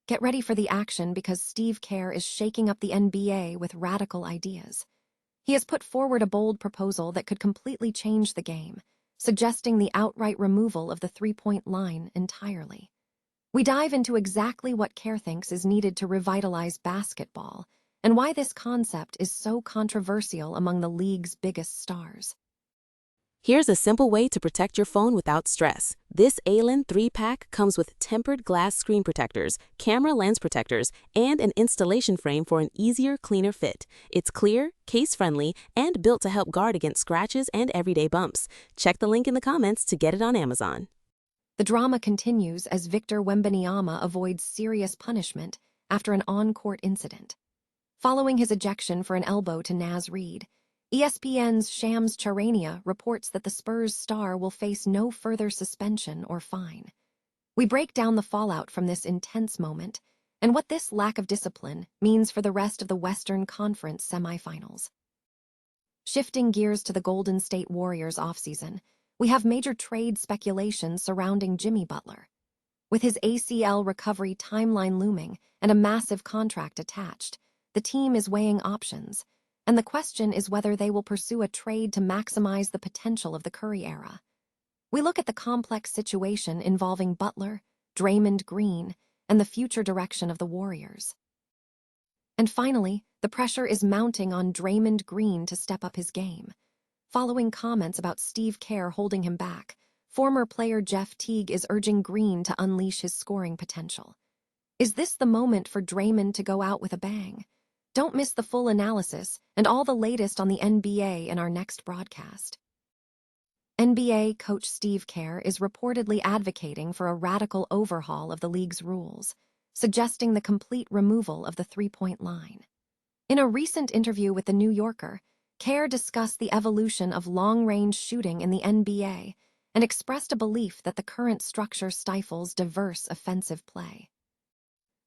Get ready for the action because Steve Kerr is shaking up the NBA with radical ideas. He has put forward a bold proposal that could completely change the game, suggesting the outright removal of the three-point line entirely. We dive into exactly what Kerr thinks is needed to revitalize basketball and why this concept is so controversial among the league's biggest stars. Here's a simple way to protect your phone without stress. This ALEN 3-pack comes with tempered glass screen protectors, camera lens protectors, and an installation frame for an easier, cleaner fit. It's clear, case-friendly, and built to help guard against scratches and everyday bumps. Check the link in the comments to get it on Amazon. The drama continues as Victor Wembanyama avoids serious punishment after an on-court incident. Following his ejection for an elbow to Naz Reid, ESPN's Shams Charania reports that the Spurs star will face no further suspension or fine. We break down the fallout from this intense moment and what this lack of discipline means for the rest of the Western Conference semifinals. Shifting gears to the Golden State Warriors offseason, we have major trade speculation surrounding Jimmy Butler. With his ACL recovery timeline looming and a massive contract attached, the team is weighing options, and the question is whether they will pursue a trade to maximize the potential of the Curry era. We look at the complex situation involving Butler, Draymond Green, and the future direction of the Warriors. And finally, the pressure is mounting on Draymond Green to step up his game. Following comments about Steve Kerr holding him back, former player Jeff Teague is urging Green to unleash his scoring potential. Is this the moment for Draymond to go out with a bang? Don't miss the full analysis and all the latest on the NBA in our next broadcast. NBA coach Steve Kerr is reportedly advocating for a radical overhaul of the league's rules, suggesting the complete removal of the three-point line. In a recent interview with The New Yorker, Kerr discussed the evolution of long-range shooting in the NBA and expressed a belief that the current structure stifles diverse offensive play.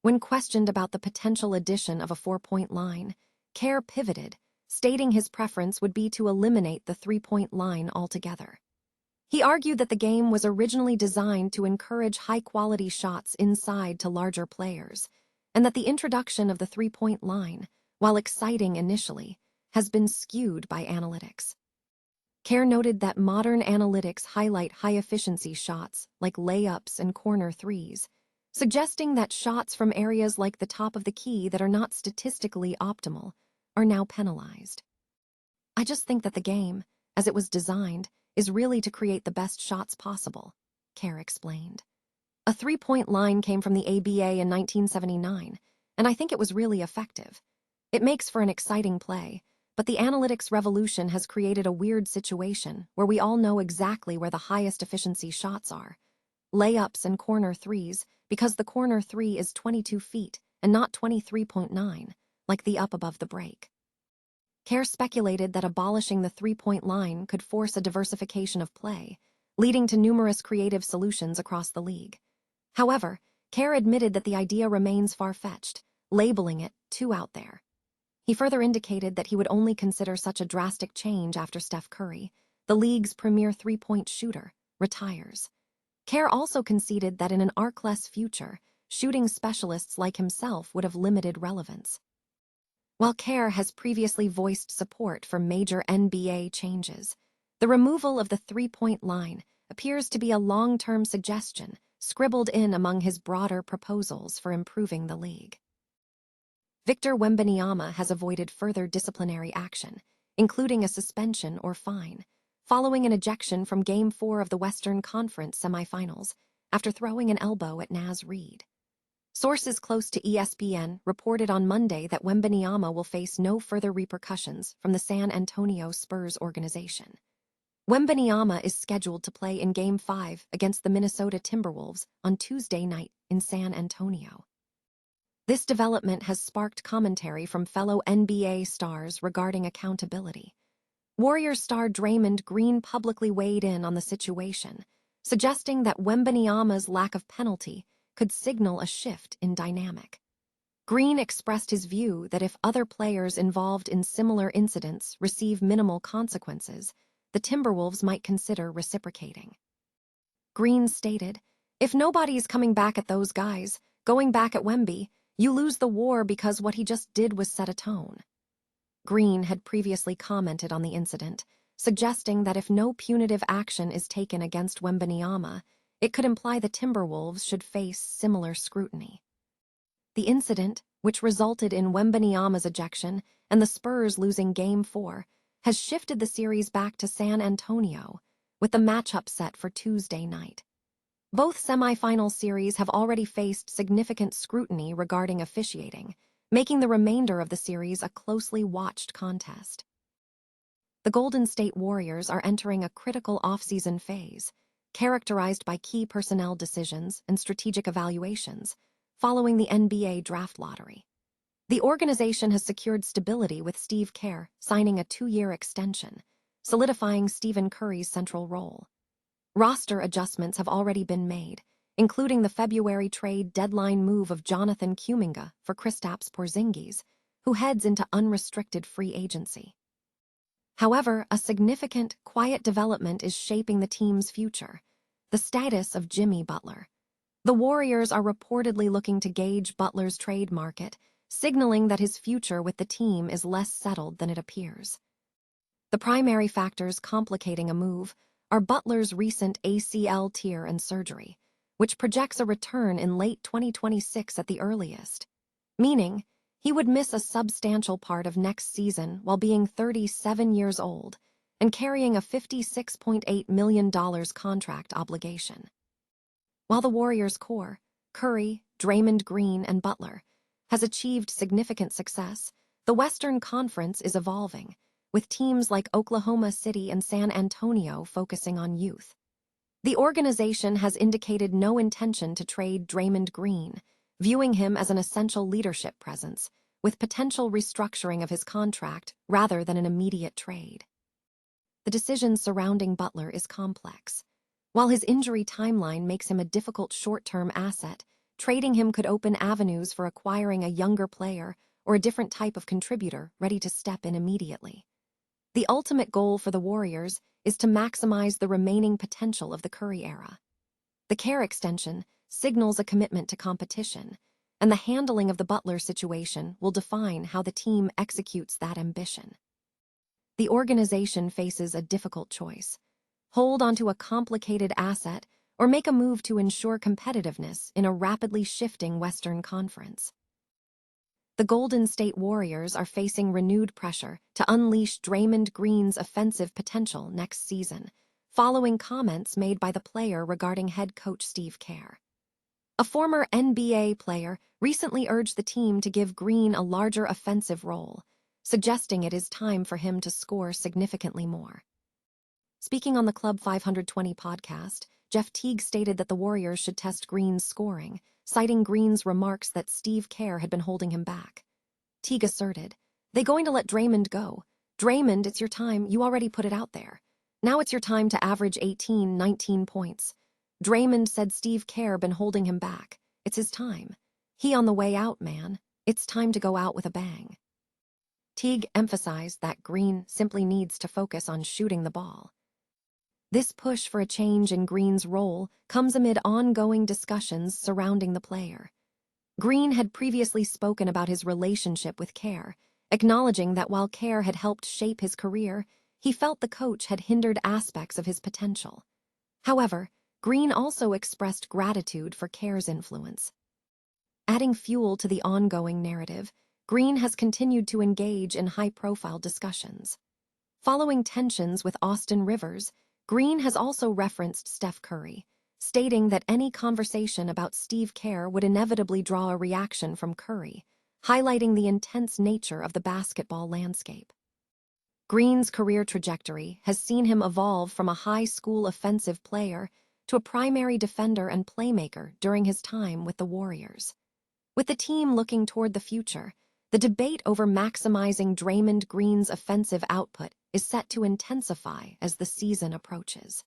When questioned about the potential addition of a four-point line, Kerr pivoted, stating his preference would be to eliminate the three-point line altogether. He argued that the game was originally designed to encourage high-quality shots inside to larger players, and that the introduction of the three-point line, while exciting initially, has been skewed by analytics. Kerr noted that modern analytics highlight high-efficiency shots like layups and corner threes, suggesting that shots from areas like the top of the key that are not statistically optimal are now penalized. I just think that the game, as it was designed, is really to create the best shots possible, Kerr explained. A three-point line came from the ABA in 1979, and I think it was really effective. It makes for an exciting play, but the analytics revolution has created a weird situation where we all know exactly where the highest efficiency shots are. Layups and corner threes, because the corner three is 22 feet and not 23.9, like the up above the break. Kerr speculated that abolishing the three-point line could force a diversification of play, leading to numerous creative solutions across the league. However, Kerr admitted that the idea remains far-fetched, labeling it too out there. He further indicated that he would only consider such a drastic change after Steph Curry, the league's premier three-point shooter, retires. Kerr also conceded that in an arc-less future, shooting specialists like himself would have limited relevance. While Kerr has previously voiced support for major NBA changes, the removal of the three-point line appears to be a long-term suggestion scribbled in among his broader proposals for improving the league. Victor Wembanyama has avoided further disciplinary action, including a suspension or fine, following an ejection from Game 4 of the Western Conference semifinals after throwing an elbow at Naz Reid. Sources close to ESPN reported on Monday that Wembanyama will face no further repercussions from the San Antonio Spurs organization. Wembanyama is scheduled to play in Game 5 against the Minnesota Timberwolves on Tuesday night in San Antonio. This development has sparked commentary from fellow NBA stars regarding accountability. Warriors star Draymond Green publicly weighed in on the situation, suggesting that Wembanyama's lack of penalty could signal a shift in dynamic. Green expressed his view that if other players involved in similar incidents receive minimal consequences, the Timberwolves might consider reciprocating. Green stated, "If nobody's coming back at those guys, Going back at Wemby, you lose the war because what he just did was set a tone. Green had previously commented on the incident, suggesting that if no punitive action is taken against Wembanyama, it could imply the Timberwolves should face similar scrutiny. The incident, which resulted in Wembanyama's ejection and the Spurs losing Game 4, has shifted the series back to San Antonio, with the matchup set for Tuesday night. Both semifinal series have already faced significant scrutiny regarding officiating, making the remainder of the series a closely watched contest. The Golden State Warriors are entering a critical offseason phase, characterized by key personnel decisions and strategic evaluations, following the NBA draft lottery. The organization has secured stability with Steve Kerr signing a 2-year extension, solidifying Stephen Curry's central role. Roster adjustments have already been made, including the February trade deadline move of Jonathan Kuminga for Kristaps Porzingis, who heads into unrestricted free agency. However, a significant, quiet development is shaping the team's future: the status of Jimmy Butler. The Warriors are reportedly looking to gauge Butler's trade market, signaling that his future with the team is less settled than it appears. The primary factors complicating a move are Butler's recent ACL tear and surgery, which projects a return in late 2026 at the earliest, meaning he would miss a substantial part of next season while being 37 years old and carrying a $56.8 million contract obligation. While the Warriors' core, Curry, Draymond Green, and Butler, has achieved significant success, the Western Conference is evolving, with teams like Oklahoma City and San Antonio focusing on youth. The organization has indicated no intention to trade Draymond Green, viewing him as an essential leadership presence, with potential restructuring of his contract rather than an immediate trade. The decision surrounding Butler is complex. While his injury timeline makes him a difficult short-term asset, trading him could open avenues for acquiring a younger player or a different type of contributor ready to step in immediately. The ultimate goal for the Warriors is to maximize the remaining potential of the Curry era. The Kerr extension signals a commitment to competition, and the handling of the Butler situation will define how the team executes that ambition. The organization faces a difficult choice: hold onto a complicated asset or make a move to ensure competitiveness in a rapidly shifting Western Conference. The Golden State Warriors are facing renewed pressure to unleash Draymond Green's offensive potential next season, following comments made by the player regarding head coach Steve Kerr. A former NBA player recently urged the team to give Green a larger offensive role, suggesting it is time for him to score significantly more. Speaking on the Club 520 podcast, Jeff Teague stated that the Warriors should test Green's scoring, citing Green's remarks that Steve Kerr had been holding him back. Teague asserted, "They going to let Draymond go. Draymond, it's your time, you already put it out there. Now it's your time to average 18, 19 points. Draymond said Steve Kerr been holding him back. It's his time. He on the way out, man. It's time to go out with a bang." Teague emphasized that Green simply needs to focus on shooting the ball. This push for a change in Green's role comes amid ongoing discussions surrounding the player. Green had previously spoken about his relationship with Kerr, acknowledging that while Kerr had helped shape his career, he felt the coach had hindered aspects of his potential. However, Green also expressed gratitude for Kerr's influence. Adding fuel to the ongoing narrative, Green has continued to engage in high-profile discussions. Following tensions with Austin Rivers, Green has also referenced Steph Curry, stating that any conversation about Steve Kerr would inevitably draw a reaction from Curry, highlighting the intense nature of the basketball landscape. Green's career trajectory has seen him evolve from a high school offensive player to a primary defender and playmaker during his time with the Warriors. With the team looking toward the future, the debate over maximizing Draymond Green's offensive output is set to intensify as the season approaches.